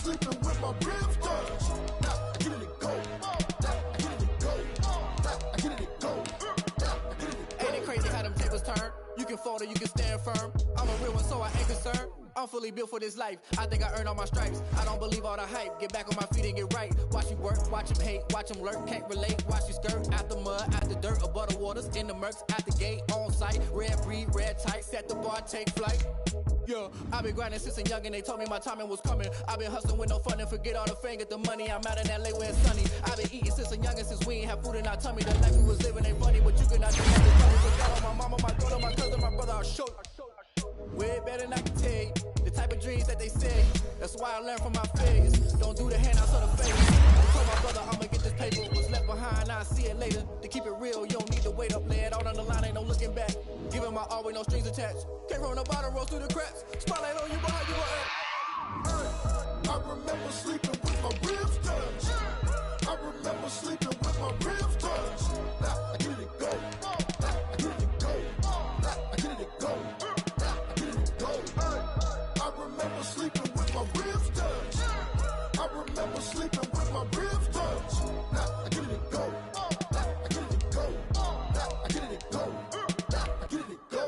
sleeping with my ribs touched. Now I get it go. Now I get it go. Now I get it go. Now I get it go. Ain't it crazy how them tables turn? You can fold or you can stand firm. I'm a real one, so I ain't concerned. I'm fully built for this life. I think I earned all my stripes. I don't believe all the hype. Get back on my feet and get right. Watch you work, watch him hate, watch him lurk. Can't relate, watch you skirt. Out the mud, out the dirt, above the waters, in the murks, out the gate, on site. Red breed, red tight, set the bar, take flight. Yeah, I've been grinding since a young and they told me my timing was coming. I've been hustling with no fun and forget all the fame, get the money. I'm out in LA where it's sunny. I've been eating since a young and since we ain't have food in our tummy. The life we was living ain't funny, but you cannot do nothing funny. So God on my mama, my daughter, my cousin, my brother, I'll show you. Way better than I can tell you. The type of dreams that they say. That's why I learned from my failures. Don't do the handouts or the favors. I told my brother I'ma get this paper. Was left behind, I'll see it later. To keep it real, you don't need to wait up. Lay it out on the line, ain't no looking back. Giving my all with no strings attached. Came from the bottom, roll through the cracks. Spotlight on you, behind you, I remember sleeping with my ribs touched. I remember sleeping with my ribs touched. Now I get it go. Now I get it go. Now I get it go. Now I get it go. I remember sleeping with my ribs touched. I remember sleeping with my ribs touched. Now I get it go. Now I get it go. Now I get it go. Now I get it go.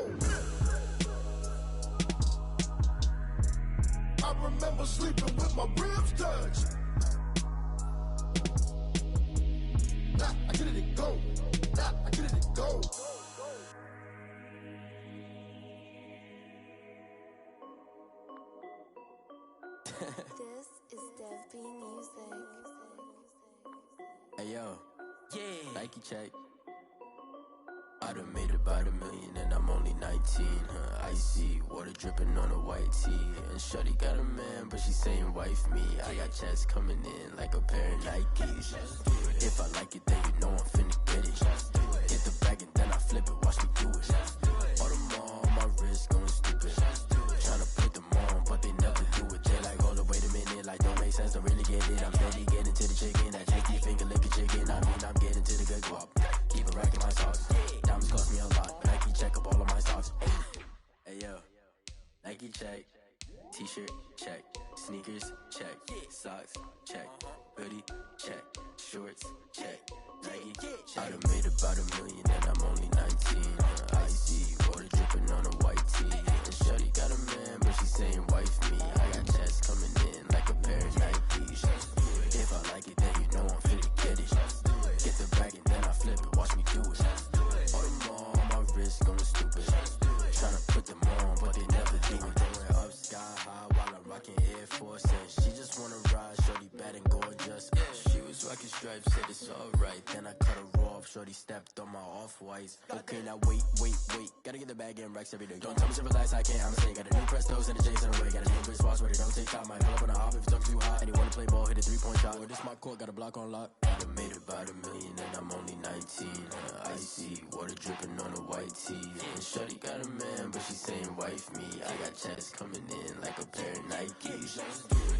I remember sleeping with my ribs touched. Now I get it go. Now I get it go. This is Dev B Music. Hey yo, yeah, Nike check. I done made about $1 million and I'm only 19. Icy water dripping on a white tee. And shorty got a man, but she saying wife me. I got checks coming in like a pair of Nikes. If I like it, then you know I'm finna get it. Get the bag and then I flip it, watch me do it. All them on my wrist going stupid. Tryna put them on, but they never do it. They like, hold up, wait a minute, like don't make sense, don't really get it. I'm steady getting to the chicken, that tricky finger licking chicken. I mean, I'm getting to the good guap. Keep it racking my socks. Diamonds cost me a lot. Nike check up all of my socks. Hey yo, Nike check. T-shirt check. Sneakers check. Socks check. Hoodie check. Shorts check. Nike check. I done made about $1 million and I'm only 19. Icy water dripping on a white tee. And shorty got a man, but she saying wife me. I got checks coming in like a pair of Nikes. If I like it, then you know I'm finna get it. Get the bag and then I flip it, watch me do it. All them on my wrist going stupid. Tryna put them on, but they never do it. Going up sky high while I'm rocking Air Force. And she just wanna ride, shorty bad and gorgeous. She was rocking stripes, said it's alright. Then I cut her off, shorty stepped on my off-whites. Okay, now wait. Gotta get the bag and racks every day. Don't tell me to relax, I can't, I'ma say. Got a new Prestos and a Jason away. Got a new bitch watch, but it don't take time. Might pull up on a hop if it's talking too hot. And you wanna play ball, hit a 3-point shot. Or this my court, got a block on lock. I done made about $1 million and I'm only 19. Icy water dripping on a white tee. And shorty got a man, but she saying wife me. I got checks coming in like a pair of Nikes.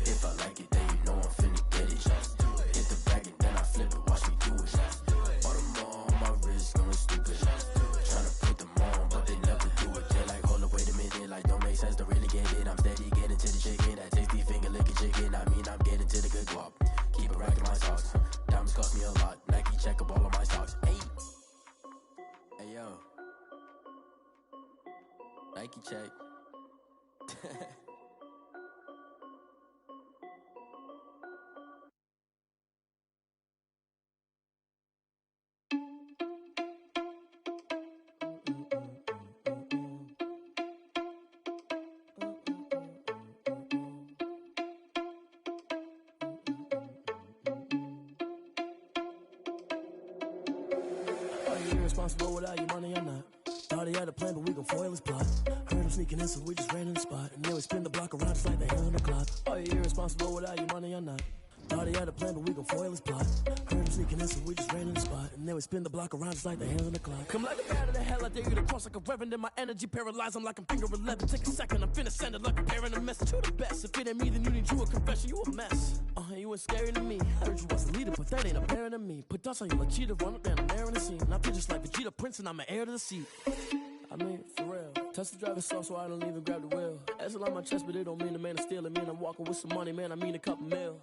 If I like it, then you know I'm finna get it. Get the bag and then I flip it, watch me do it. All them on my wrist going stupid. Tryna put them on, but they never do it. They like, hold up, wait a minute, like don't make sense, don't really get it. I'm steady getting to the chicken, that tasty finger licking chicken. I mean, I'm getting to the good guap. Keep it racking my socks. Diamonds cost me a lot. Nike check up all of my stocks. Hey yo, Nike check. Irresponsible without your money or not. Thought he had a plan, but we gon' foil his plot. Heard him sneaking in, so we just ran in the spot. And then we spin the block around just like the hand on the clock. Are you irresponsible without your money or not? Thought he had a plan, but we gon' foil his plot. Heard him sneaking in, so we just ran in the spot. And then we spin the block around just like the hands on the clock. Come like a bat of the hell, I dare you to cross like a reverend. In my energy paralyzed, I'm like I'm finger 11. Take a second, I'm finna send it like a parent a message to the best. If it ain't me, then you need you a confession, you a mess. You ain't scary to me. Heard you was a leader, but that ain't apparent to me. Put dust on you like cheetah, run up down the air in the scene. I feel just like Vegeta Prince and I'm an heir to the seat. I I mean, for real. Touch the driver's soft so I don't even grab the wheel. That's a lot on my chest, but it don't mean the man is stealing. Mean I'm walking with some money, man, I mean a couple mil.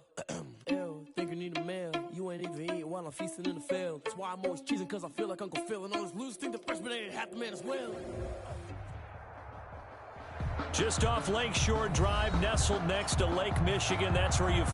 Ew, think you need a meal. You ain't even eating while I'm feasting in the field. That's why I'm always cheesing, cause I feel like Uncle Phil. And all those losers think the freshman ain't half the man as well. Just off Lakeshore Drive, nestled next to Lake Michigan. That's where you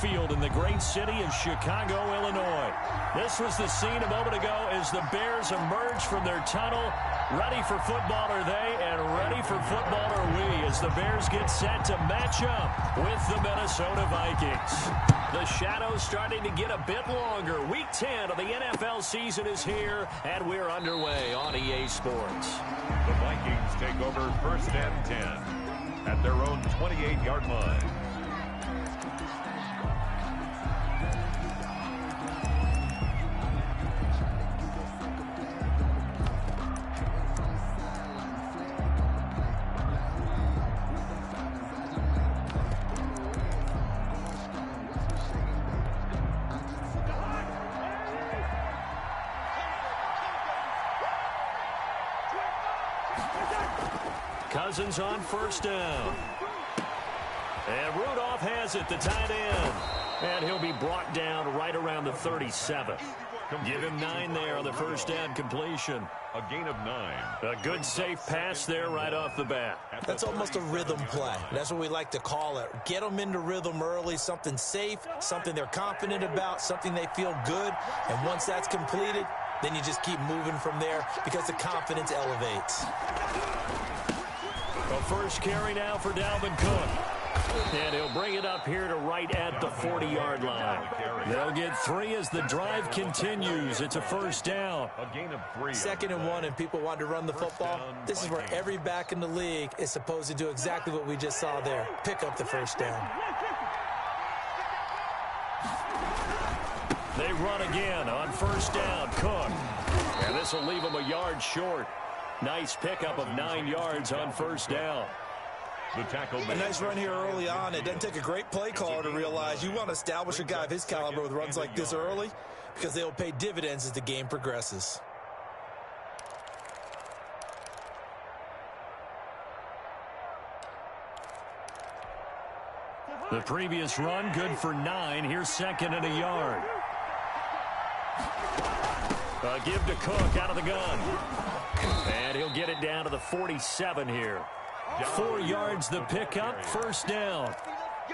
Field in the great city of Chicago, Illinois. This was the scene a moment ago as the Bears emerged from their tunnel. Ready for football are they, and ready for football are we as the Bears get set to match up with the Minnesota Vikings. The shadows starting to get a bit longer. Week 10 of the NFL season is here, and we're underway on EA Sports. The Vikings take over 1st and 10 at their own 28-yard line. Cousins on 1st down. And Rudolph has it, the tight end. And he'll be brought down right around the 37. Give him 9 there on the 1st down completion. A gain of 9. A good safe pass there right off the bat. That's almost a rhythm play. That's what we like to call it. Get them into rhythm early, something safe, something they're confident about, something they feel good. And once that's completed, then you just keep moving from there because the confidence elevates. A first carry now for Dalvin Cook. And he'll bring it up here to right at the 40-yard line. They'll get 3 as the drive continues. It's a 1st down. A gain of 3. 2nd and 1, and people want to run the football. This is where every back in the league is supposed to do exactly what we just saw there. Pick up the 1st down. They run again on 1st down. Cook. And this will leave him a yard short. Nice pickup of 9 yards on 1st down. The tackle A nice run here early on. It doesn't take a great play caller to realize you want to establish a guy of his caliber with runs like this early because they'll pay dividends as the game progresses. The previous run good for 9. Here's 2nd and a yard. Give to Cook out of the gun. And he'll get it down to the 47 here. 4 yards the pickup, 1st down.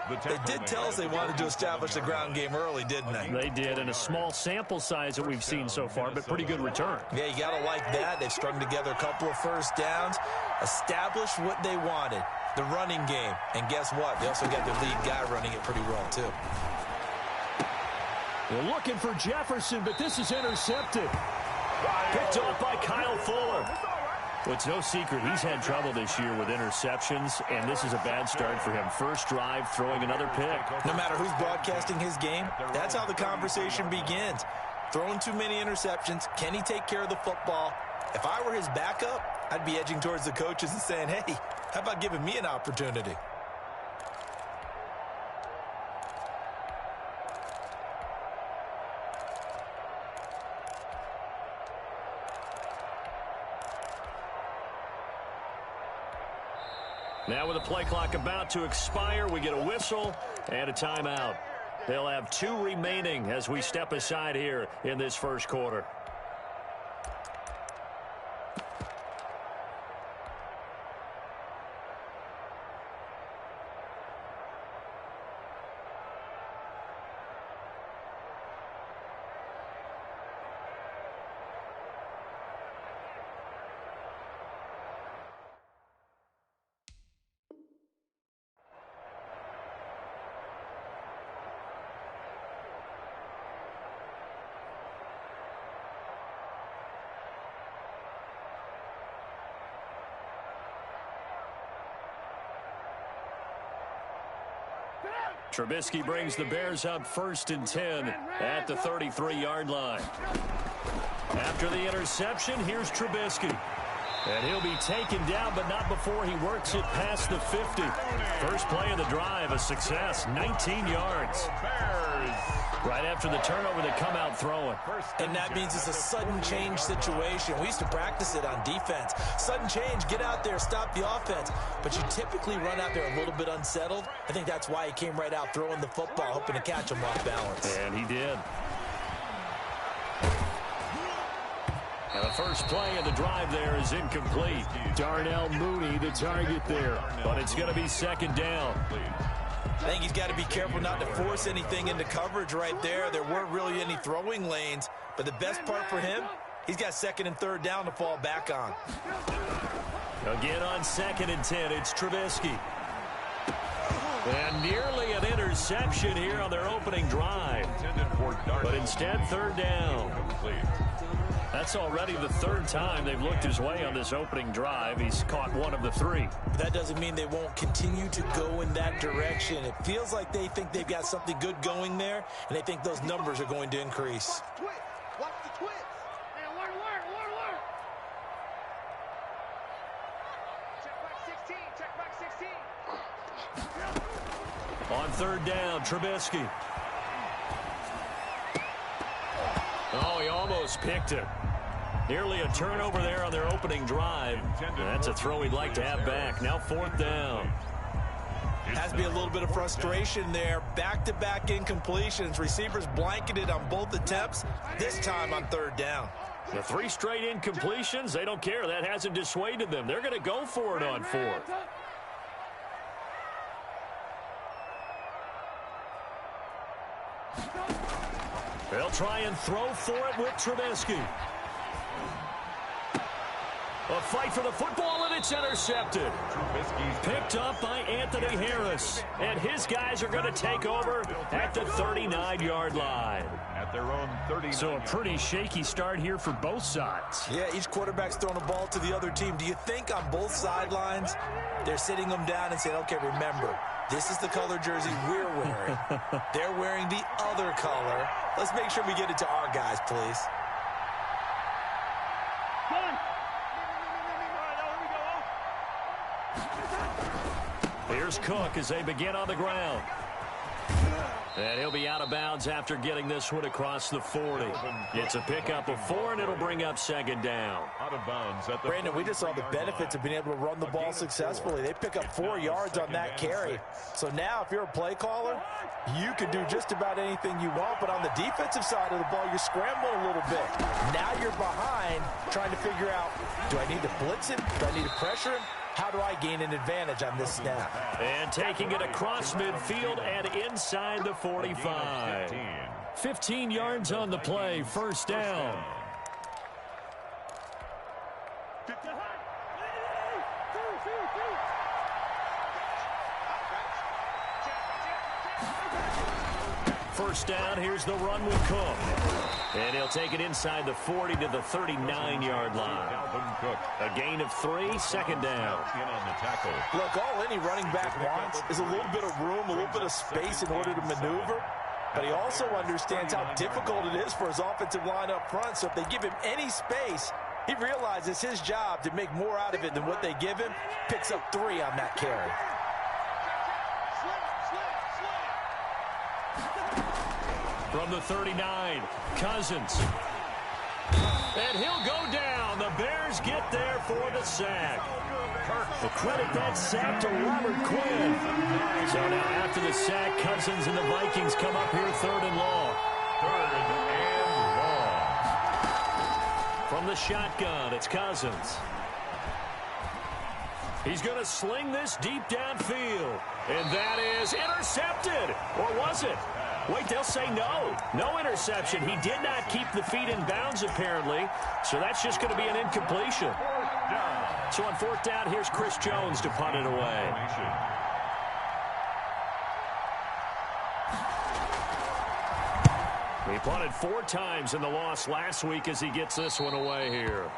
They did tell us they wanted to establish the ground game early, didn't they? They did, in a small sample size that we've seen so far, but pretty good return. Yeah, you got to like that. They've strung together a couple of 1st downs, established what they wanted, the running game. And guess what? They also got their lead guy running it pretty well, too. They're looking for Jefferson, but this is intercepted. Picked off by Kyle Fuller. Well, it's no secret he's had trouble this year with interceptions, and this is a bad start for him. First drive, throwing another pick. No matter who's broadcasting his game, that's how the conversation begins. Throwing too many interceptions, can he take care of the football? If I were his backup, I'd be edging towards the coaches and saying, hey, how about giving me an opportunity? Now with the play clock about to expire, we get a whistle and a timeout. They'll have 2 remaining as we step aside here in this 1st quarter. Trubisky brings the Bears up 1st and 10 at the 33-yard line. After the interception, here's Trubisky. And he'll be taken down, but not before he works it past the 50. First play of the drive, a success, 19 yards. Bears Right after the turnover, they come out throwing. And that means it's a sudden change situation. We used to practice it on defense. Sudden change, get out there, stop the offense. But you typically run out there a little bit unsettled. I think that's why he came right out throwing the football, hoping to catch him off balance. And he did. And the first play of the drive there is incomplete. Darnell Mooney, the target there. But it's going to be second down. I think he's got to be careful not to force anything into coverage right there. There weren't really any throwing lanes. But the best part for him, he's got second and third down to fall back on. Again on 2nd and 10, it's Trubisky. And nearly an interception here on their opening drive. But instead, third down. That's already the third time they've looked his way on this opening drive. He's caught one of the three. That doesn't mean they won't continue to go in that direction. It feels like they think they've got something good going there, and they think those numbers are going to increase. Watch the twist. Man, work. Check back 16. On third down, Trubisky. Oh, he almost picked it. Nearly a turnover there on their opening drive. That's a throw he'd like to have back. Now fourth down. Has to be a little bit of frustration there. Back-to-back incompletions. Receivers blanketed on both attempts, this time on third down. The 3 straight incompletions, they don't care. That hasn't dissuaded them. They're going to go for it on fourth. They'll try and throw for it with Trubisky. A fight for the football, and it's intercepted. Picked up by Anthony Harris. And his guys are going to take over at the 39-yard line. At their own 39. So a pretty shaky start here for both sides. Yeah, each quarterback's throwing a ball to the other team. Do you think on both sidelines they're sitting them down and saying, okay, remember, this is the color jersey we're wearing. They're wearing the other color. Let's make sure we get it to our guys, please. Here's Cook as they begin on the ground. And he'll be out of bounds after getting this one across the 40. It's a pickup of 4, and it'll bring up second down. Out of bounds at the Brandon, we just saw the benefits of being able to run the ball successfully. They pick up 4 yards on that carry. So now if you're a play caller, you can do just about anything you want. But on the defensive side of the ball, you're scrambling a little bit. Now you're behind trying to figure out, do I need to blitz him? Do I need to pressure him? How do I gain an advantage on this snap? And taking it across midfield and inside the 45. 15 yards on the play, first down. First down, here's the run with Cook. And he'll take it inside the 40 to the 39-yard line. A gain of 3, second down. Look, all any running back wants is a little bit of room, a little bit of space in order to maneuver. But he also understands how difficult it is for his offensive line up front. So if they give him any space, he realizes his job to make more out of it than what they give him. Picks up 3 on that carry. From the 39, Cousins. And he'll go down. The Bears get there for the sack. We'll credit that sack to Robert Quinn. So now after the sack, Cousins and the Vikings come up here third and long. From the shotgun, it's Cousins. He's going to sling this deep downfield. And that is intercepted. Or was it? Wait, they'll say no. No interception. He did not keep the feet in bounds, apparently. So that's just going to be an incompletion. So on fourth down, here's Chris Jones to punt it away. He punted 4 times in the loss last week as he gets this one away here.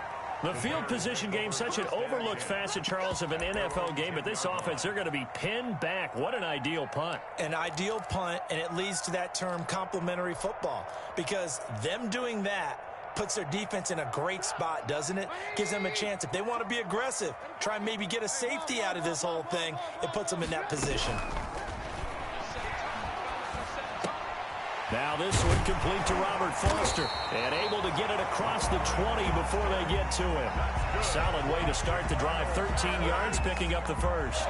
The field position game, such an overlooked facet, Charles, of an NFL game. But this offense, they're going to be pinned back. What an ideal punt. An ideal punt, and it leads to that term complementary football. Because them doing that puts their defense in a great spot, doesn't it? Gives them a chance. If they want to be aggressive, try and maybe get a safety out of this whole thing, it puts them in that position. Now this one complete to Robert Foster. And able to get it across the 20 before they get to him. Solid way to start the drive. 13 yards, picking up the first.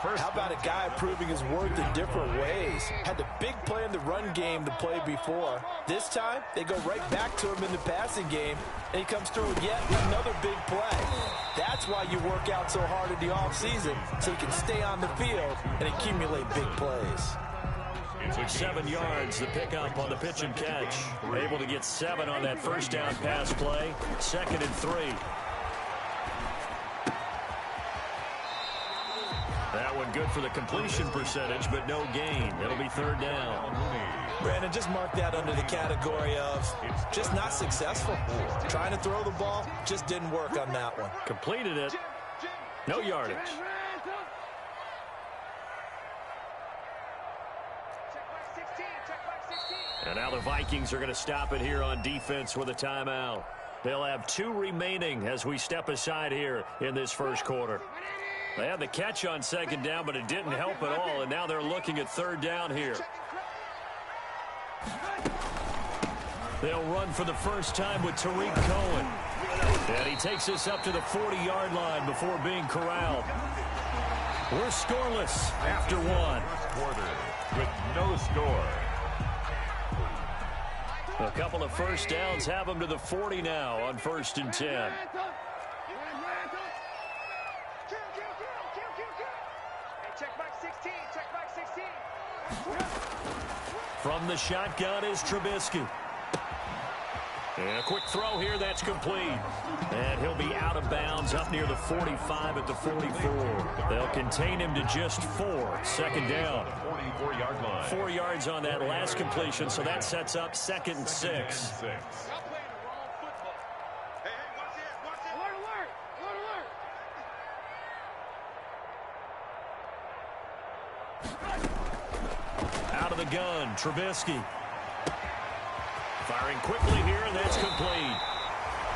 How about a guy proving his worth in different ways? Had the big play in the run game the play before. This time, they go right back to him in the passing game, and he comes through with yet another big play. That's why you work out so hard in the offseason, so you can stay on the field and accumulate big plays. 7 yards, the pickup on the pitch and catch. Able to get 7 on that first down pass play. 2nd and 3. That one good for the completion percentage, but no gain. It'll be 3rd down. Brandon, just mark that under the category of just not successful. Trying to throw the ball, just didn't work on that one. Completed it. No yardage. And now the Vikings are going to stop it here on defense with a timeout. They'll have 2 remaining as we step aside here in this first quarter. They had the catch on 2nd down, but it didn't help at all, and now they're looking at 3rd down here. They'll run for the first time with Tariq Cohen. And he takes us up to the 40-yard line before being corralled. We're scoreless after 1. Quarter with no score. A couple of first downs have them to the 40 now on 1st and 10. From the shotgun is Trubisky. And a quick throw here, that's complete. And he'll be out of bounds up near the 45 at the 44. They'll contain him to just 4. 2nd down. 44-yard line. 4 yards on that last completion, so that sets up 2nd and 6. Out of the gun, Trubisky. Firing quickly here, and that's complete.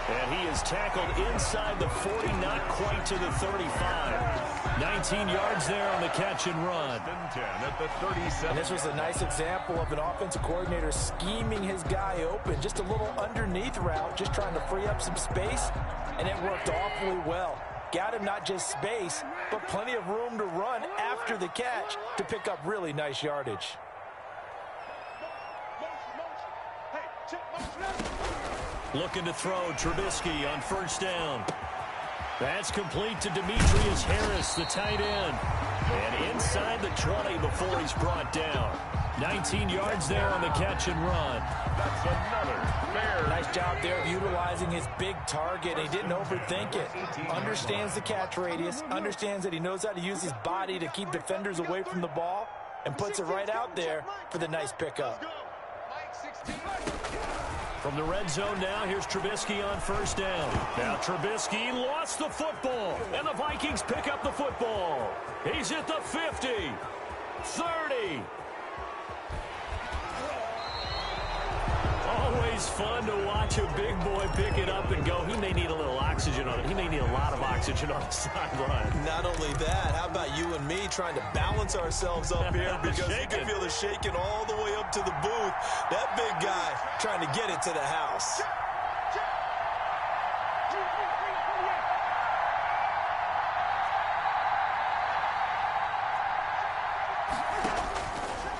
And he is tackled inside the 40, not quite to the 35. 19 yards there on the catch and run. At the 37. And this was a nice example of an offensive coordinator scheming his guy open. Just a little underneath route, just trying to free up some space, and it worked awfully well. Got him not just space, but plenty of room to run after the catch to pick up really nice yardage. Looking to throw Trubisky on 1st down. That's complete to Demetrius Harris, the tight end. And inside the 20 before he's brought down. 19 yards there on the catch and run. That's another fair. Nice job there of utilizing his big target. He didn't overthink it. Understands the catch radius. Understands that he knows how to use his body to keep defenders away from the ball. And puts it right out there for the nice pickup. From the red zone now, here's Trubisky on 1st down. Now Trubisky lost the football, and the Vikings pick up the football. He's at the 50, 30. Always fun to watch a big boy pick it up and go. He may need a little oxygen on it. He may need a lot of oxygen on the sideline. Not only that, how about you and me trying to balance ourselves up here because you can feel the shaking all the way up to the booth. That big guy trying to get it to the house.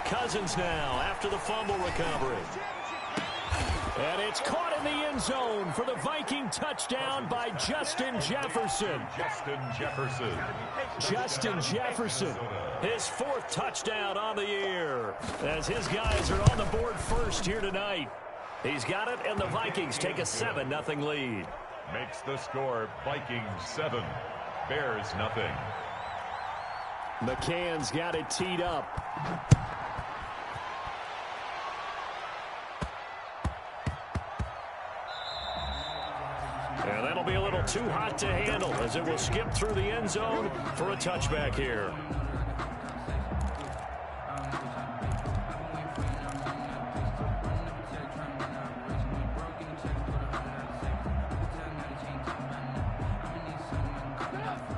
Cousins now after the fumble recovery. And it's caught in the end zone for the Viking touchdown by Justin Jefferson. Justin Jefferson, his 4th touchdown on the year, as his guys are on the board first here tonight. He's got it, and the Vikings take a 7-0 lead. Makes the score Vikings 7, Bears nothing. McCann's got it teed up. And that'll be a little too hot to handle as it will skip through the end zone for a touchback here.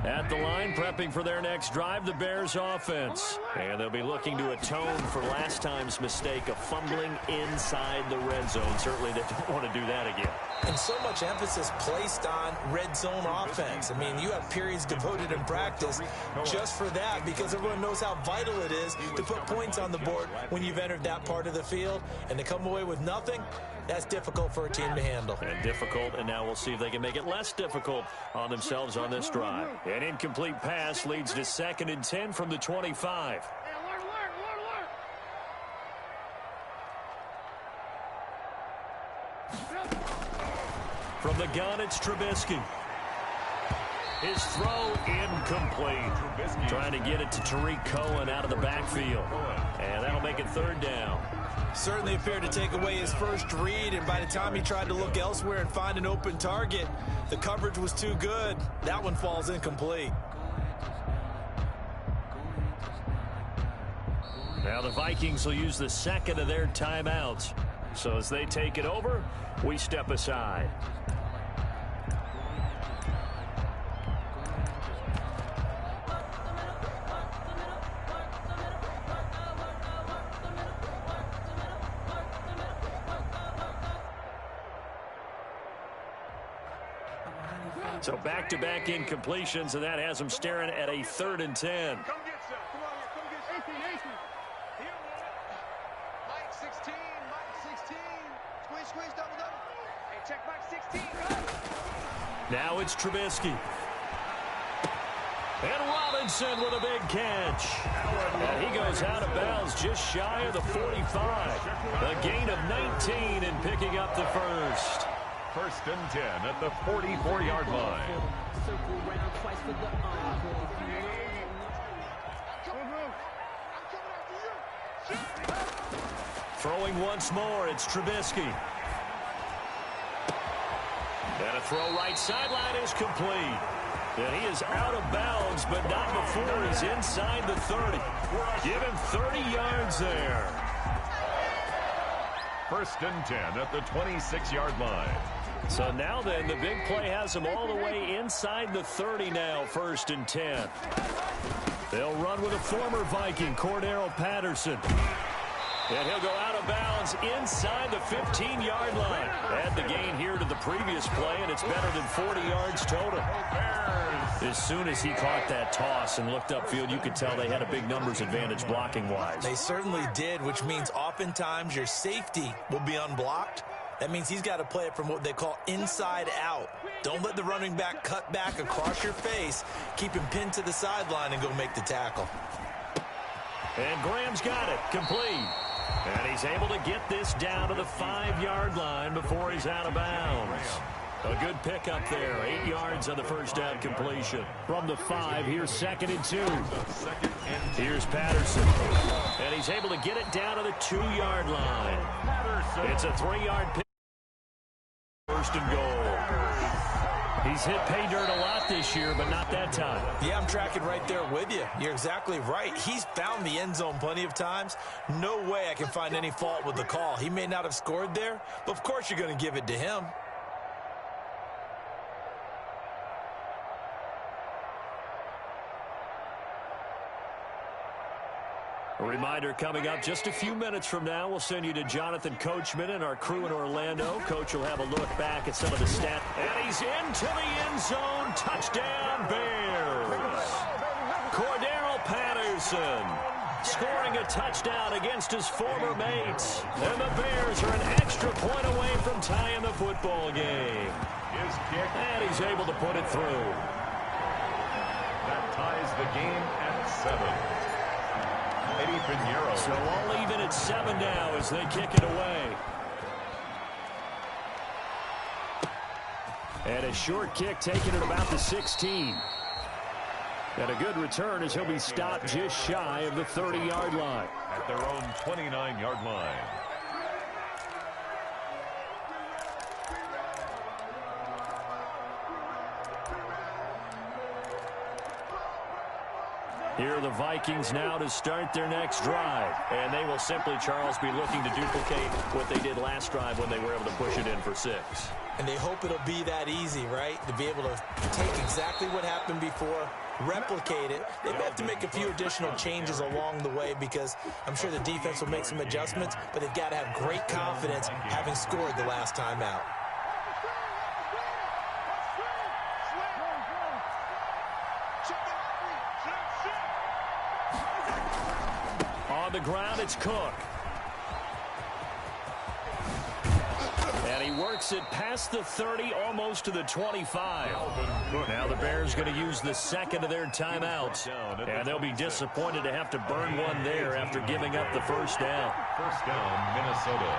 At the line, prepping prepping for their next drive, the Bears offense. And they'll be looking to atone for last time's mistake of fumbling inside the red zone. Certainly they don't want to do that again. And so much emphasis placed on red zone offense. I mean, you have periods devoted in practice just for that because everyone knows how vital it is to put points on the board when you've entered that part of the field. And to come away with nothing, that's difficult for a team to handle. And difficult, and now we'll see if they can make it less difficult on themselves on this drive. An incomplete pass leads to 2nd and 10 from the 25. From the gun, it's Trubisky. His throw incomplete. Trying to get it to Tariq Cohen out of the backfield. And that'll make it 3rd down. Certainly appeared to take away his first read, and by the time he tried to look elsewhere and find an open target, the coverage was too good. That one falls incomplete. Now the Vikings will use the 2nd of their timeouts. So as they take it over, we step aside. So back-to-back incompletions, and that has them staring at a 3rd and 10. Come get some. Come on, come get some. 18. Mike 16, Mike 16. Squeeze, double. Hey, check Mike 16. Go. Now it's Trubisky. And Robinson with a big catch. And he goes out of bounds just shy of the 45. A gain of 19 and picking up the first. 1st and 10 at the 44-yard line. Throwing once more, it's Trubisky. And a throw right sideline is complete. And he is out of bounds, but not before he's inside the 30. Give him 30 yards there. 1st and 10 at the 26-yard line. So now then, the big play has him all the way inside the 30 now, 1st and 10. They'll run with a former Viking, Cordero Patterson. And he'll go out of bounds inside the 15-yard line. Add the gain here to the previous play, and it's better than 40 yards total. As soon as he caught that toss and looked upfield, you could tell they had a big numbers advantage blocking-wise. They certainly did, which means oftentimes your safety will be unblocked. That means he's got to play it from what they call inside out. Don't let the running back cut back across your face. Keep him pinned to the sideline and go make the tackle. And Graham's got it, complete. And he's able to get this down to the 5-yard line before he's out of bounds. A good pickup there, 8 yards on the first down completion. From the 5, here's 2nd and 2. Here's Patterson. And he's able to get it down to the 2-yard line. It's a 3-yard pick. 1st and goal. He's hit pay dirt a lot this year, but not that time. Yeah, I'm tracking right there with you. You're exactly right. He's found the end zone plenty of times. No way I can find any fault with the call. He may not have scored there, but of course you're going to give it to him. A reminder coming up just a few minutes from now, we'll send you to Jonathan Coachman and our crew in Orlando. Coach will have a look back at some of the stats. And he's into the end zone. Touchdown, Bears. Cordero Patterson scoring a touchdown against his former mates. And the Bears are an extra point away from tying the football game. His kick. And he's able to put it through. That ties the game at 7. So all even at 7 now as they kick it away. And a short kick taken at about the 16. And a good return as he'll be stopped just shy of the 30-yard line. At their own 29-yard line. Here are the Vikings now to start their next drive. And they will simply, Charles, be looking to duplicate what they did last drive when they were able to push it in for 6. And they hope it'll be that easy, right? To be able to take exactly what happened before replicate it. They may have to make a few additional changes along the way because I'm sure the defense will make some adjustments, but they've got to have great confidence having scored the last time out. On the ground, it's Cook. And he works it past the 30, almost to the 25. Now the Bears going to use the second of their timeouts. And they'll be disappointed to have to burn one there after giving up the first down. First down, Minnesota.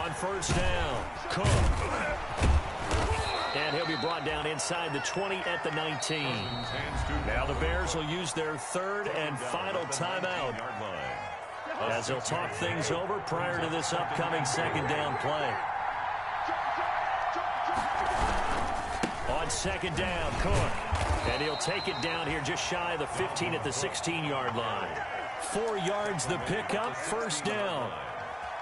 On first down, Cook. And he'll be brought down inside the 20 at the 19. Now the Bears will use their third and final timeout as they'll talk things over prior to this upcoming second down play. On second down, Cook. And he'll take it down here just shy of the 15 at the 16-yard line. 4 yards the pickup, first down.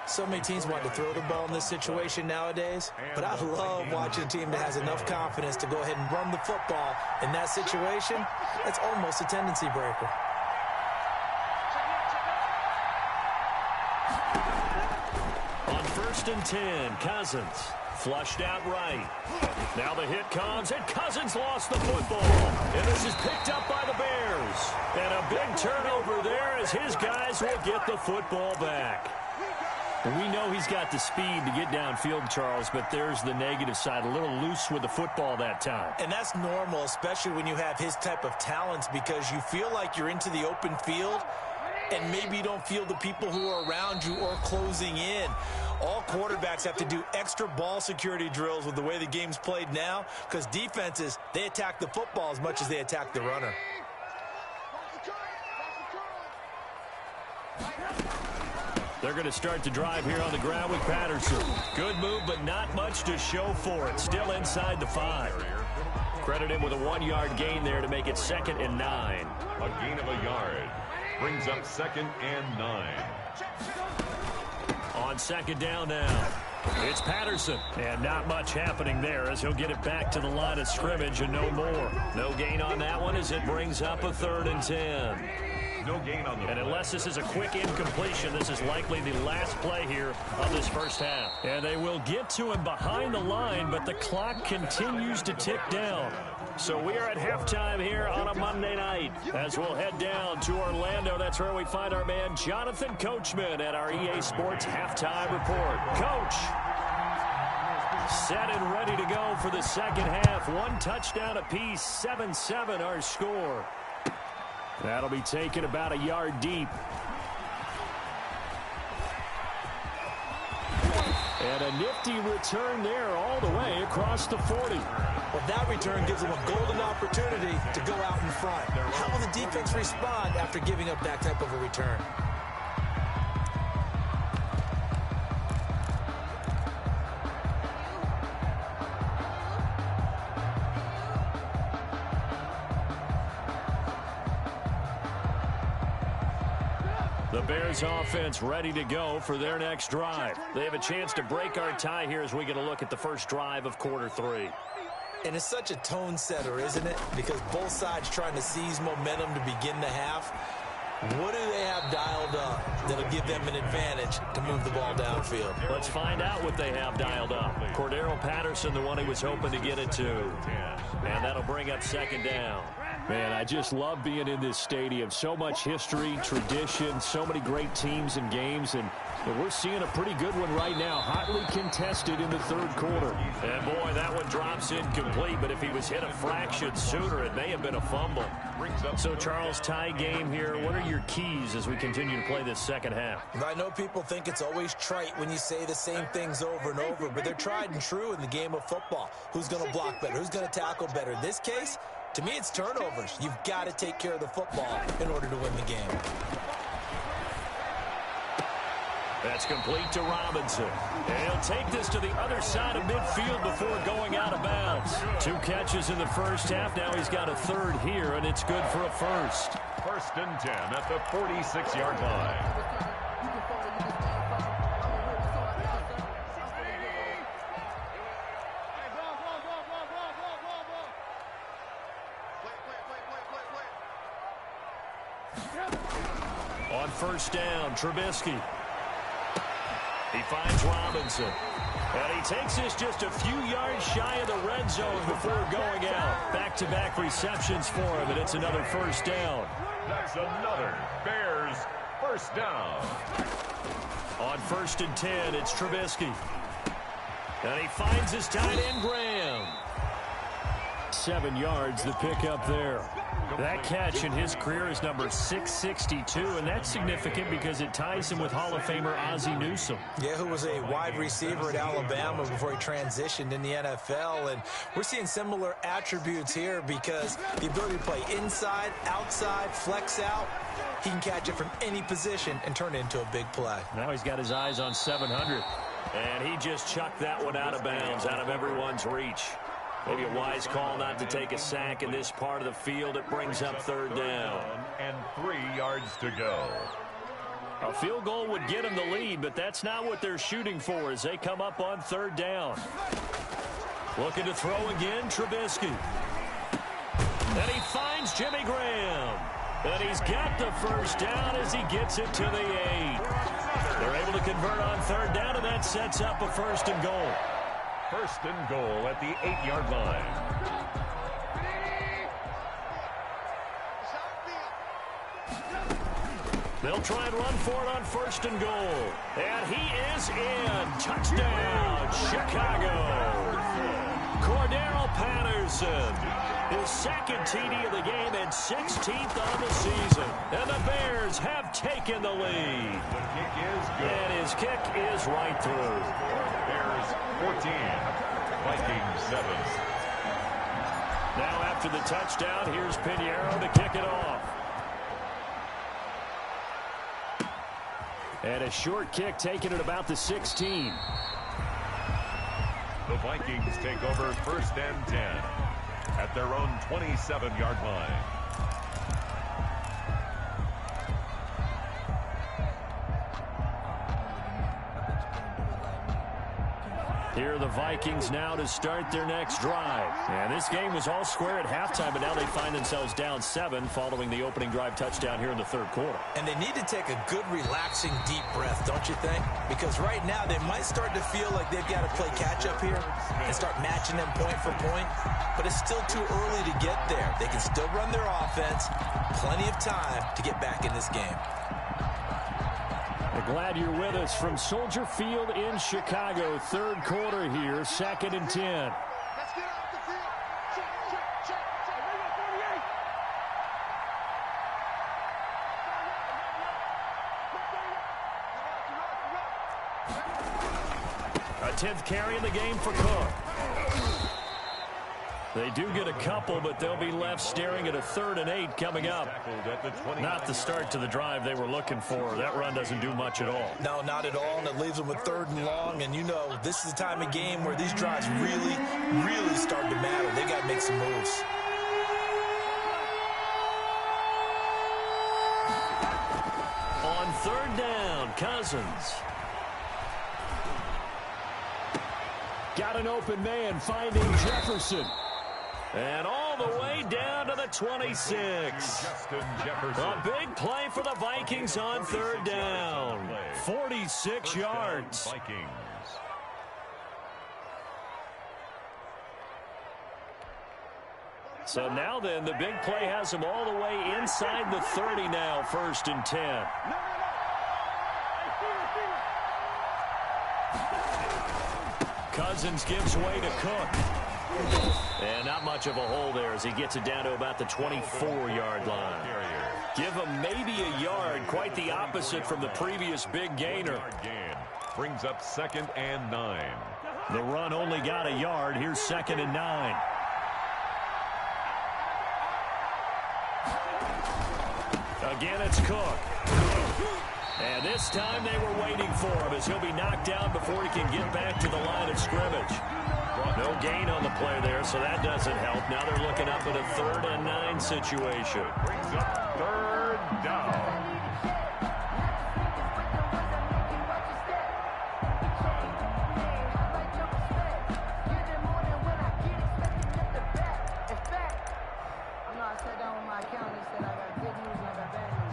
So many teams want to throw the ball in this situation nowadays, but I love watching a team that has enough confidence to go ahead and run the football in that situation. That's almost a tendency breaker. On first and 10, Cousins flushed out right. Now the hit comes, and Cousins lost the football. And this is picked up by the Bears. And a big turnover there as his guys will get the football back. We know he's got the speed to get downfield, Charles, but there's the negative side. A little loose with the football that time. And that's normal, especially when you have his type of talents, because you feel like you're into the open field, and maybe you don't feel the people who are around you or closing in. All quarterbacks have to do extra ball security drills with the way the game's played now, because defenses, they attack the football as much as they attack the runner. They're going to start to drive here on the ground with Patterson. Good move, but not much to show for it. Still inside the 5. Credit him with a 1-yard gain there to make it 2nd and 9. A gain of a yard brings up 2nd and 9. On second down now, it's Patterson. And not much happening there as he'll get it back to the line of scrimmage and no more. No gain on that one as it brings up a 3rd and 10. No gain on the And unless this is a quick incompletion, this is likely the last play here of this first half. And they will get to him behind the line, but the clock continues to tick down. So we are at halftime here on a Monday night as we'll head down to Orlando. That's where we find our man Jonathan Coachman at our EA Sports Halftime Report. Coach, set and ready to go for the second half. 1 touchdown apiece, 7-7 our score. That'll be taken about a yard deep. And a nifty return there all the way across the 40. Well, that return gives them a golden opportunity to go out in front. How will the defense respond after giving up that type of a return? The Bears offense ready to go for their next drive. They have a chance to break our tie here as we get a look at the first drive of quarter 3. And it's such a tone setter, isn't it? Because both sides trying to seize momentum to begin the half. What do they have dialed up that'll give them an advantage to move the ball downfield? Let's find out what they have dialed up. Cordero Patterson, the one he was hoping to get it to. And that'll bring up second down. Man, I just love being in this stadium. So much history, tradition, so many great teams and games, and we're seeing a pretty good one right now. Hotly contested in the third quarter. And boy, that one drops incomplete, but if he was hit a fraction sooner, it may have been a fumble. So, Charles, tie game here. What are your keys as we continue to play this second half? I know people think it's always trite when you say the same things over and over, but they're tried and true in the game of football. Who's going to block better? Who's going to tackle better? In this case, to me, it's turnovers. You've got to take care of the football in order to win the game. That's complete to Robinson. And he'll take this to the other side of midfield before going out of bounds. 2 catches in the first half. Now he's got a third here, and it's good for a first. 1st and 10 at the 46-yard line. On first down, Trubisky. He finds Robinson. And he takes this just a few yards shy of the red zone before going out. Back-to-back receptions for him, and it's another first down. That's another Bears first down. On 1st and 10, it's Trubisky. And he finds his tight end, Graham. 7 yards, the pickup there. That catch in his career is number 662, and that's significant because it ties him with Hall of Famer Ozzie Newsome. Yeah, who was a wide receiver at Alabama before he transitioned in the NFL. And we're seeing similar attributes here because the ability to play inside, outside, flex out, he can catch it from any position and turn it into a big play. Now he's got his eyes on 700. And he just chucked that one out of bounds, out of everyone's reach. Maybe a wise call not to take a sack in this part of the field. It brings up 3rd down. And 3 yards to go. A field goal would get him the lead, but that's not what they're shooting for as they come up on 3rd down. Looking to throw again, Trubisky. And he finds Jimmy Graham. And he's got the first down as he gets it to the 8. They're able to convert on 3rd down, and that sets up a 1st and goal. 1st and goal at the 8-yard line. They'll try and run for it on 1st and goal. And he is in. Touchdown, Chicago. Cordero Patterson. His 2nd TD of the game and 16th on the season. And the Bears have taken the lead. The kick is good. And his kick is right through. Bears 14, Vikings 7. Now after the touchdown, here's Pinheiro to kick it off. And a short kick taken at about the 16. The Vikings take over 1st and 10 at their own 27-yard line. Here are the Vikings now to start their next drive. And this game was all square at halftime, but now they find themselves down 7 following the opening drive touchdown here in the 3rd quarter. And they need to take a good, relaxing, deep breath, don't you think? Because right now they might start to feel like they've got to play catch-up here and start matching them point for point. But it's still too early to get there. They can still run their offense. Plenty of time to get back in this game. We're glad you're with us from Soldier Field in Chicago. 3rd quarter here, 2nd and 10. Let's get off the field. Check. A 10th carry in the game for Cook. They do get a couple, but they'll be left staring at a 3rd and 8 coming up. Not the start to the drive they were looking for. That run doesn't do much at all. No, not at all, and it leaves them with 3rd and long. And you know, this is the time of game where these drives really, really start to matter. They got to make some moves. On 3rd down, Cousins. Got an open man finding Jefferson. And all the way down to the 26. Justin Jefferson. A big play for the Vikings on 3rd down. 46 yards. Vikings. So now then, the big play has them all the way inside the 30 now, 1st and 10. Cousins gives way to Cook. And not much of a hole there as he gets it down to about the 24-yard line. Give him maybe a yard, quite the opposite from the previous big gainer. Brings up 2nd and 9. The run only got a yard. Here's 2nd and 9. Again, it's Cook. And this time they were waiting for him as he'll be knocked down before he can get back to the line of scrimmage. No gain on the play there, so that doesn't help. Now they're looking up at a 3rd and 9 situation. Brings up 3rd down. I sat down with my accountant and said I got good news and I got bad news.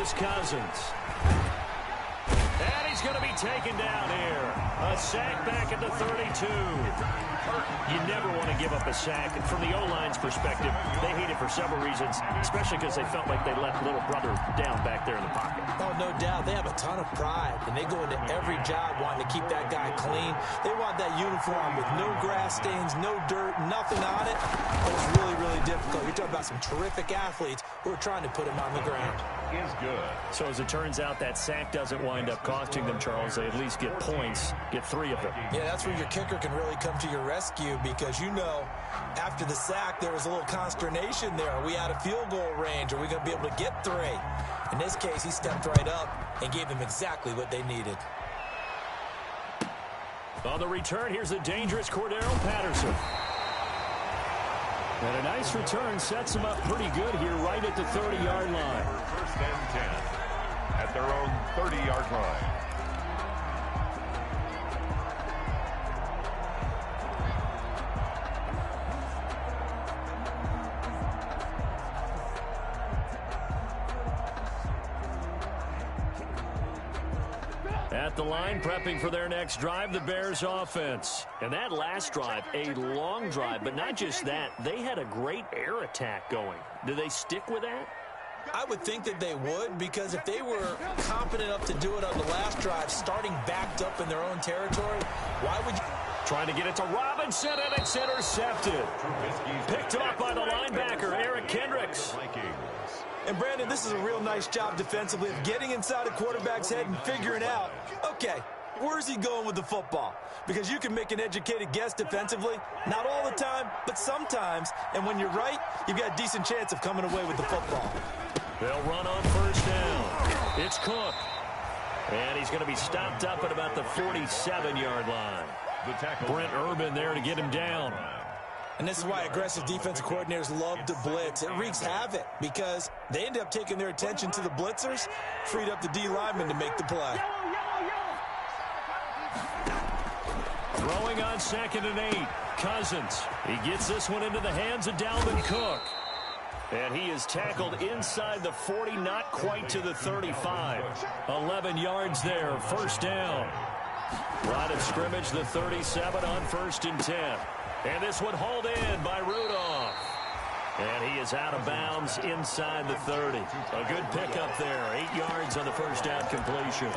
DeMarcus Cousins. And he's going to be taken down here. A sack back at the 32. You never want to give up a sack. And from the O-line's perspective, they hate it for several reasons, especially because they felt like they left little brother down back there in the pocket. Oh, no doubt. They have a ton of pride, and they go into every job wanting to keep that guy clean. They want that uniform with no grass stains, no dirt, nothing on it. It's really, really difficult. You're talking about some terrific athletes who are trying to put him on the ground. Is good. So as it turns out, that sack doesn't wind up costing them, Charles. They at least get points, get 3 of them. Yeah, that's where your kicker can really come to your rescue because, you know, after the sack, there was a little consternation there. Are we out of field goal range? Are we going to be able to get 3? In this case, he stepped right up and gave them exactly what they needed. On the return, here's the dangerous Cordero Patterson. And a nice return sets them up pretty good here right at the 30-yard line. First and 10 at their own 30-yard line. At the line, prepping for their next drive, the Bears offense. And that last drive, a long drive, but not just that. They had a great air attack going. Do they stick with that? I would think that they would, because if they were confident enough to do it on the last drive, starting backed up in their own territory, why would you... Trying to get it to Robinson, and it's intercepted. Picked off by the linebacker, Eric Kendricks. And, Brandon, this is a real nice job defensively of getting inside a quarterback's head and figuring out, okay, where's he going with the football? Because you can make an educated guess defensively, not all the time, but sometimes. And when you're right, you've got a decent chance of coming away with the football. They'll run on first down. It's Cook. And he's going to be stopped up at about the 47-yard line. Brent Urban there to get him down. And this is why aggressive defensive coordinators love to blitz. It wreaks havoc because they end up taking their attention to the blitzers, freed up the D lineman to make the play. Throwing on 2nd and 8. Cousins. He gets this one into the hands of Dalvin Cook. And he is tackled inside the 40, not quite to the 35. 11 yards there, first down. Line of scrimmage, the 37 on 1st and 10. And this one hauled in by Rudolph. And he is out of bounds inside the 30. A good pickup there. 8 yards on the first down completion.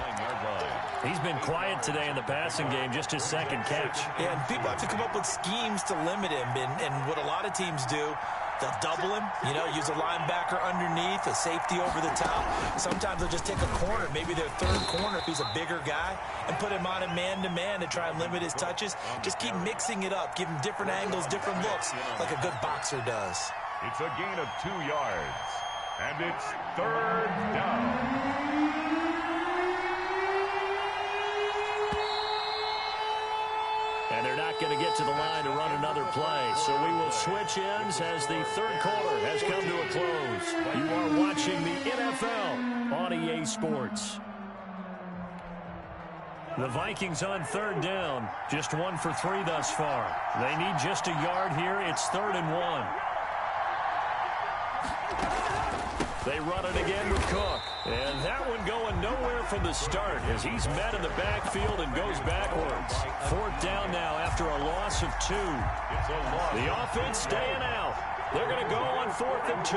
He's been quiet today in the passing game, just his second catch. Yeah, and people have to come up with schemes to limit him. And what a lot of teams do, they'll double him, use a linebacker underneath, a safety over the top. Sometimes they'll just take a corner, maybe their third corner if he's a bigger guy, and put him on a man-to-man to try and limit his touches. Just keep mixing it up, give him different angles, different looks, like a good boxer does. It's a gain of 2 yards, and it's 3rd down. And they're not going to get to the line to run another play. So we will switch ends as the third quarter has come to a close. You are watching the NFL on EA Sports. The Vikings on 3rd down. Just 1 for 3 thus far. They need just a yard here. It's 3rd and 1. They run it again with Cook. And that one going nowhere from the start as he's met in the backfield and goes backwards. 4th down now after a loss of 2. The offense staying out. They're going to go on 4th and 2.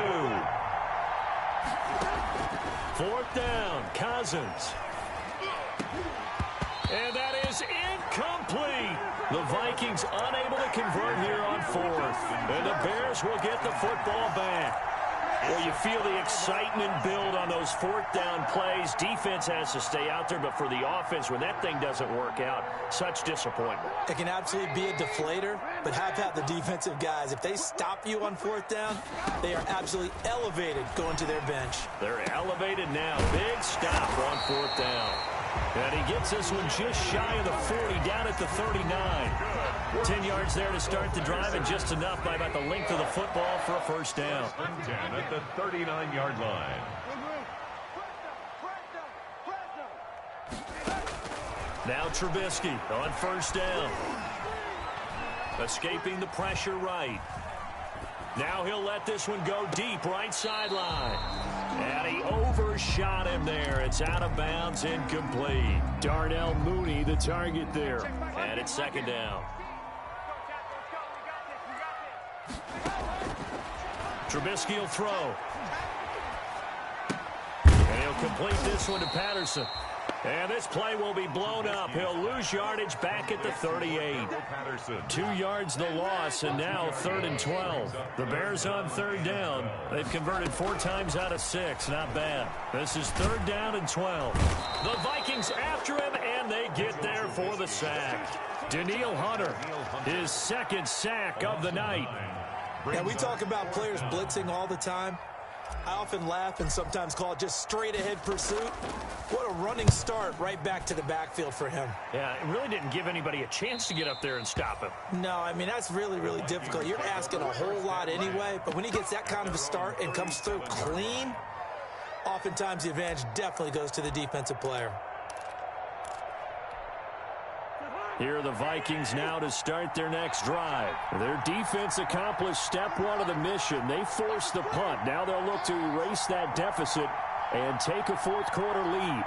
4th down, Cousins. And that is incomplete. The Vikings unable to convert here on 4th. And the Bears will get the football back. Well, you feel the excitement build on those 4th down plays. Defense has to stay out there, but for the offense, when that thing doesn't work out, such disappointment. It can absolutely be a deflator, but how about the defensive guys? If they stop you on 4th down, they are absolutely elevated going to their bench. They're elevated now. Big stop on 4th down. And he gets this one just shy of the 40, down at the 39. 10 yards there to start the drive, and just enough by about the length of the football for a first down. 10 at the 39-yard line. Now Trubisky on first down. Escaping the pressure right. Now he'll let this one go deep right sideline. And he overshot him there. It's out of bounds, incomplete. Darnell Mooney, the target there. And it's second down. Trubisky will throw. And he'll complete this one to Patterson. And this play will be blown up. He'll lose yardage back at the 38. 2 yards the loss, and now 3rd and 12. The Bears on 3rd down. They've converted 4 times out of 6. Not bad. This is 3rd down and 12. The Vikings after him, and they get there for the sack. Danielle Hunter, his 2nd sack of the night. Yeah, we talk about players blitzing all the time. I often laugh and sometimes call it just straight-ahead pursuit. What a running start right back to the backfield for him. Yeah, it really didn't give anybody a chance to get up there and stop him. No, I mean, that's really, really difficult. You're asking a whole lot anyway, but when he gets that kind of a start and comes through clean, oftentimes the advantage definitely goes to the defensive player. Here are the Vikings now to start their next drive. Their defense accomplished step 1 of the mission. They forced the punt. Now they'll look to erase that deficit and take a 4th quarter lead.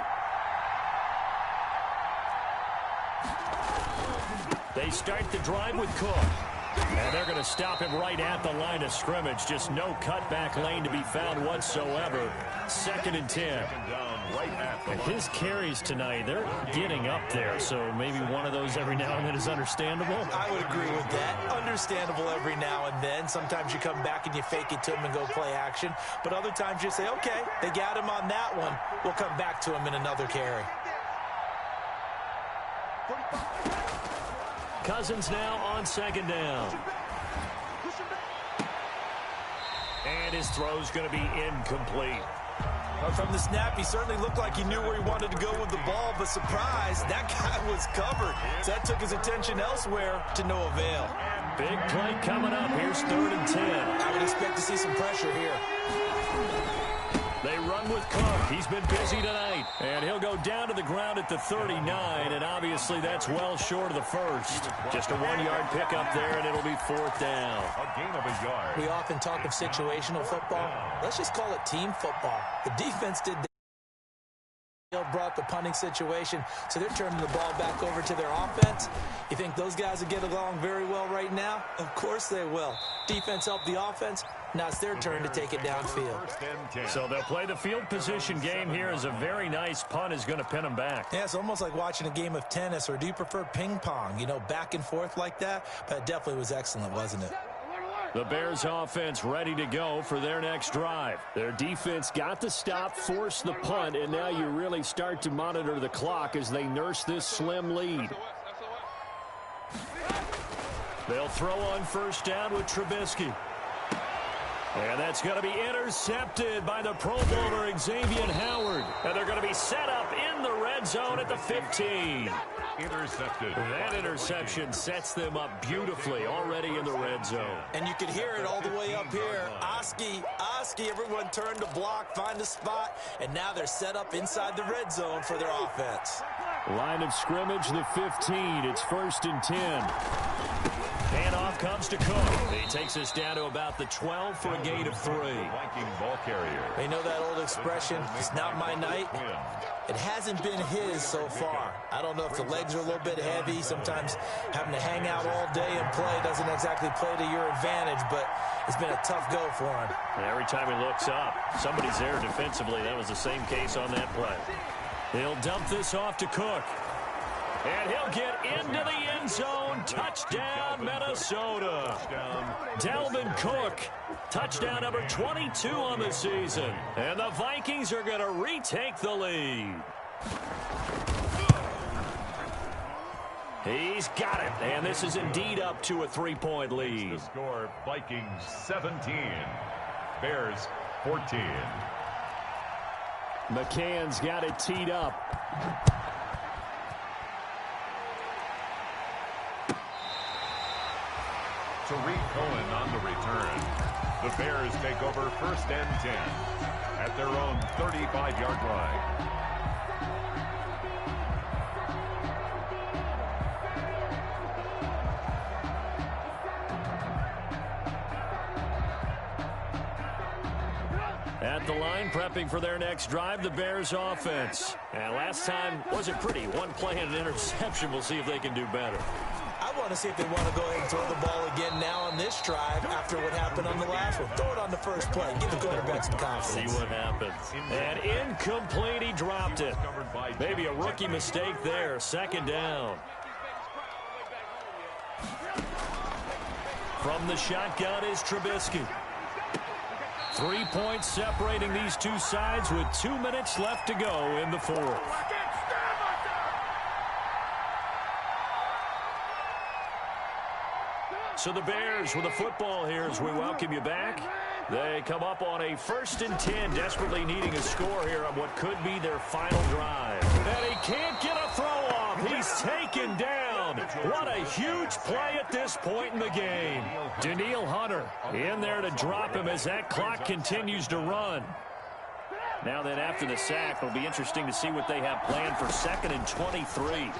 They start the drive with Cook. And they're going to stop him right at the line of scrimmage. Just no cutback lane to be found whatsoever. 2nd and 10. And his carries tonight, they're getting up there. So maybe one of those every now and then is understandable. I would agree with that. Understandable every now and then. Sometimes you come back and you fake it to him and go play action. But other times you say, okay, they got him on that one. We'll come back to him in another carry. Cousins now on 2nd down. And his throw's going to be incomplete. Well, from the snap, he certainly looked like he knew where he wanted to go with the ball, but surprise, that guy was covered. So that took his attention elsewhere to no avail. Big play coming up. Here's 3rd and 10. I would expect to see some pressure here. They run with Cook. He's been busy tonight. And he'll go down to the ground at the 39, and obviously that's well short of the first. Just a 1-yard pickup there, and it'll be 4th down. A gain of a yard. We often talk of situational football. Let's just call it team football. The defense did that. Brought the punting situation, so they're turning the ball back over to their offense. You think those guys will get along very well right now? Of course they will. Defense helped the offense. Now it's their turn to take it downfield. So they'll play the field position game here as a very nice punt is going to pin them back. Yeah, it's almost like watching a game of tennis, or do you prefer ping pong? You know, back and forth like that? But it definitely was excellent, wasn't it? The Bears offense ready to go for their next drive. Their defense got the stop, forced the punt, and now you really start to monitor the clock as they nurse this slim lead. They'll throw on 1st down with Trubisky. And that's going to be intercepted by the Pro Bowler Xavier Howard. And they're going to be set up in the red zone at the 15. Intercepted. That interception sets them up beautifully already in the red zone. And you can hear it all the way up here. Oski, everyone turned to block, find a spot, and now they're set up inside the red zone for their offense. Line of scrimmage, the 15. It's 1st and 10. Handoff comes to Cook. He takes us down to about the 12 for a gain of 3. Viking ball carrier. They know that old expression, it's not my night. It hasn't been his so far. I don't know if the legs are a little bit heavy. Sometimes having to hang out all day and play doesn't exactly play to your advantage, but it's been a tough go for him. And every time he looks up, somebody's there defensively. That was the same case on that play. He'll dump this off to Cook. And he'll get into the end zone. Touchdown, Minnesota. Dalvin Cook. Touchdown number 22 on the season. And the Vikings are going to retake the lead. He's got it. And this is indeed up to a 3-point lead. The score, Vikings 17. Bears 14. McCann's got it teed up. Tariq Cohen on the return. The Bears take over 1st and 10 at their own 35-yard line. At the line, prepping for their next drive, the Bears offense. And last time wasn't pretty. One play and an interception. We'll see if they can do better. I want to see if they want to go ahead and throw the ball again now on this drive after what happened on the last one. Throw it on the first play. Give the quarterback some confidence. See what happens. And incomplete, he dropped it. Maybe a rookie mistake there. Second down. From the shotgun is Trubisky. 3 points separating these two sides with 2 minutes left to go in the fourth. So the Bears with the football here as we welcome you back. They come up on a 1st and 10, desperately needing a score here on what could be their final drive. And he can't get a throw off. He's taken down. What a huge play at this point in the game. Danielle Hunter in there to drop him as that clock continues to run. Now then, after the sack, it'll be interesting to see what they have planned for 2nd and 23.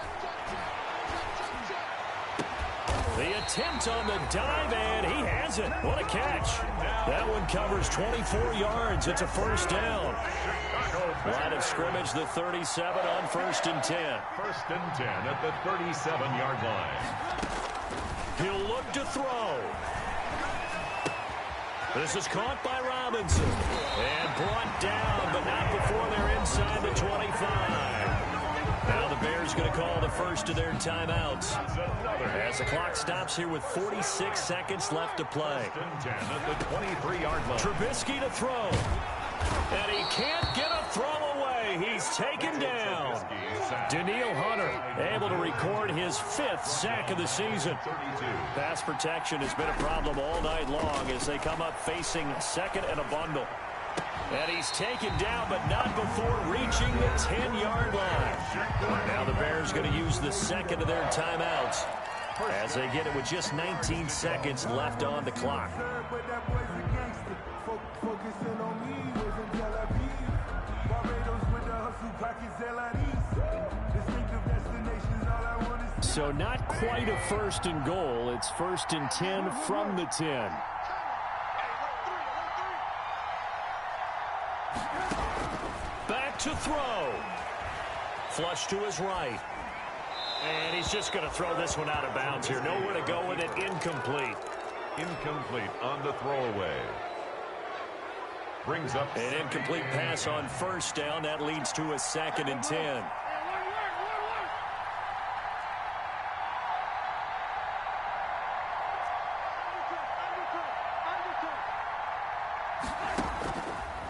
The attempt on the dive, and he has it. What a catch. That one covers 24 yards. It's a first down. Line of scrimmage, the 37 on 1st and 10. 1st and 10 at the 37-yard line. He'll look to throw. This is caught by Robinson. And brought down, but not before they're inside the 25. Now the Bears going to call the first of their timeouts. As the clock stops here with 46 seconds left to play. 1st and 10 at the 23-yard line. Trubisky to throw. And he can't get a throw away. He's taken down. Danielle Hunter able to record his 5th sack of the season. Pass protection has been a problem all night long as they come up facing 2nd and a bundle. And he's taken down, but not before reaching the 10-yard line. Now the Bears going to use the 2nd of their timeouts as they get it with just 19 seconds left on the clock. So not quite a 1st and goal. It's 1st and 10 from the 10. Back to throw. Flush to his right. And he's just going to throw this one out of bounds here. Nowhere to go with it. Incomplete. Incomplete on the throwaway. Brings up an incomplete pass on 1st down. That leads to a 2nd and 10.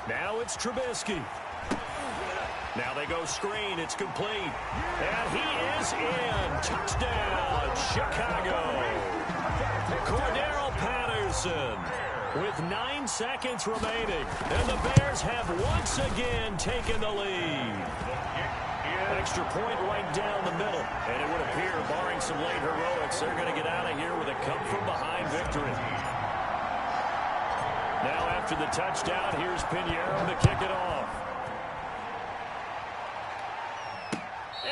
Now it's Trubisky. Now they go screen. It's complete. And he is in. Touchdown, Chicago. Cordero Patterson with 9 seconds remaining. And the Bears have once again taken the lead. Extra point right down the middle. And it would appear, barring some late heroics, they're going to get out of here with a come-from-behind victory. Now after the touchdown, here's Pinheiro to kick it off.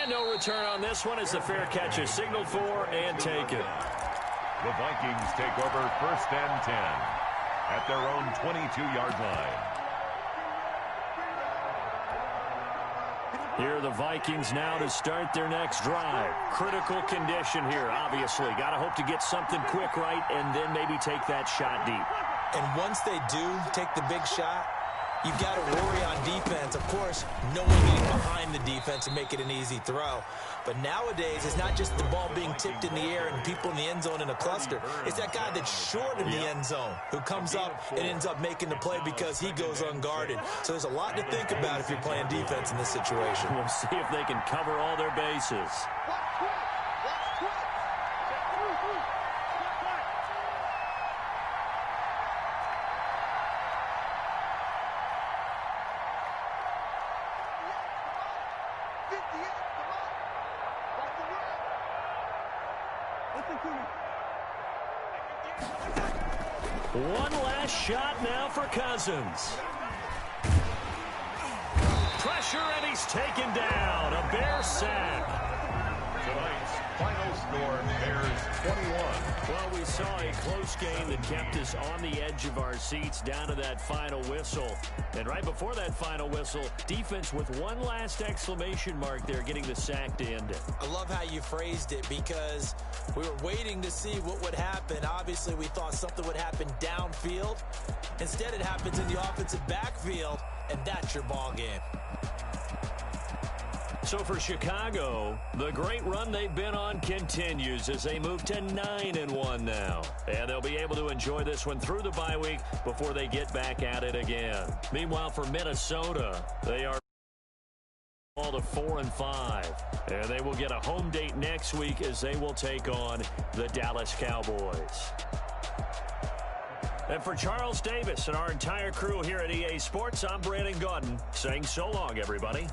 And no return on this one as the fair catch is signaled for and taken. The Vikings take over 1st and 10 at their own 22-yard line. Here are the Vikings now to start their next drive. Critical condition here, obviously. Got to hope to get something quick right and then maybe take that shot deep. And once they do take the big shot, you've got to worry on defense. Of course, no one getting behind the defense and make it an easy throw. But nowadays, it's not just the ball being tipped in the air and people in the end zone in a cluster. It's that guy that's short in the end zone who comes up and ends up making the play because he goes unguarded. So there's a lot to think about if you're playing defense in this situation. We'll see if they can cover all their bases. One last shot now for Cousins. Pressure, and he's taken down. A Bear sack. Tonight's Final score, Bears 21. Well, we saw a close game that kept us on the edge of our seats down to that final whistle. And right before that final whistle, defense with one last exclamation mark there, getting the sack to end it. I love how you phrased it because we were waiting to see what would happen. Obviously, we thought something would happen downfield. Instead, it happens in the offensive backfield, and that's your ball game. So for Chicago, the great run they've been on continues as they move to 9-1 now. And they'll be able to enjoy this one through the bye week before they get back at it again. Meanwhile, for Minnesota, they are all to 4-5. And they will get a home date next week as they will take on the Dallas Cowboys. And for Charles Davis and our entire crew here at EA Sports, I'm Brandon Gaudin saying so long, everybody.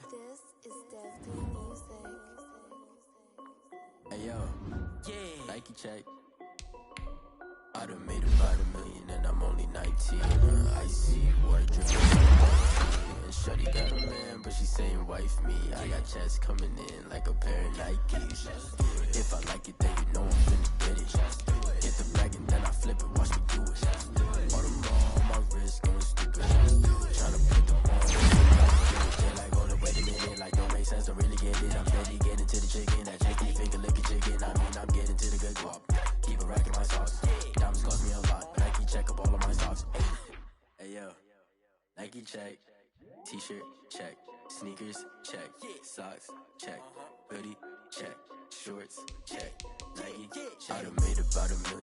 This is Dev B Music. Hey yo, yeah, Nike check. I done made about $1 million and I'm only 19. Icy water dripping. And shawty got a man, but she saying wife me. I got checks coming in like a pair of Nikes. If I like it, then you know I'm finna get it. Hit the bag and then I flip it, watch me do it. All the more on my wrist going stupid. Tryna put them on. Like, hold up, wait a minute. Like, don't make sense, don't really get it. I'm steady getting to the chicken. That chicken finger licking chicken. I mean, I'm getting to the good guap. Keep a rack in my socks. Diamonds cost me a lot. Nike check up all of my socks. Hey yo, Nike check. T-shirt check. Sneakers check. Socks check. Hoodie check. Shorts check. Nike check. I done made about $1 million.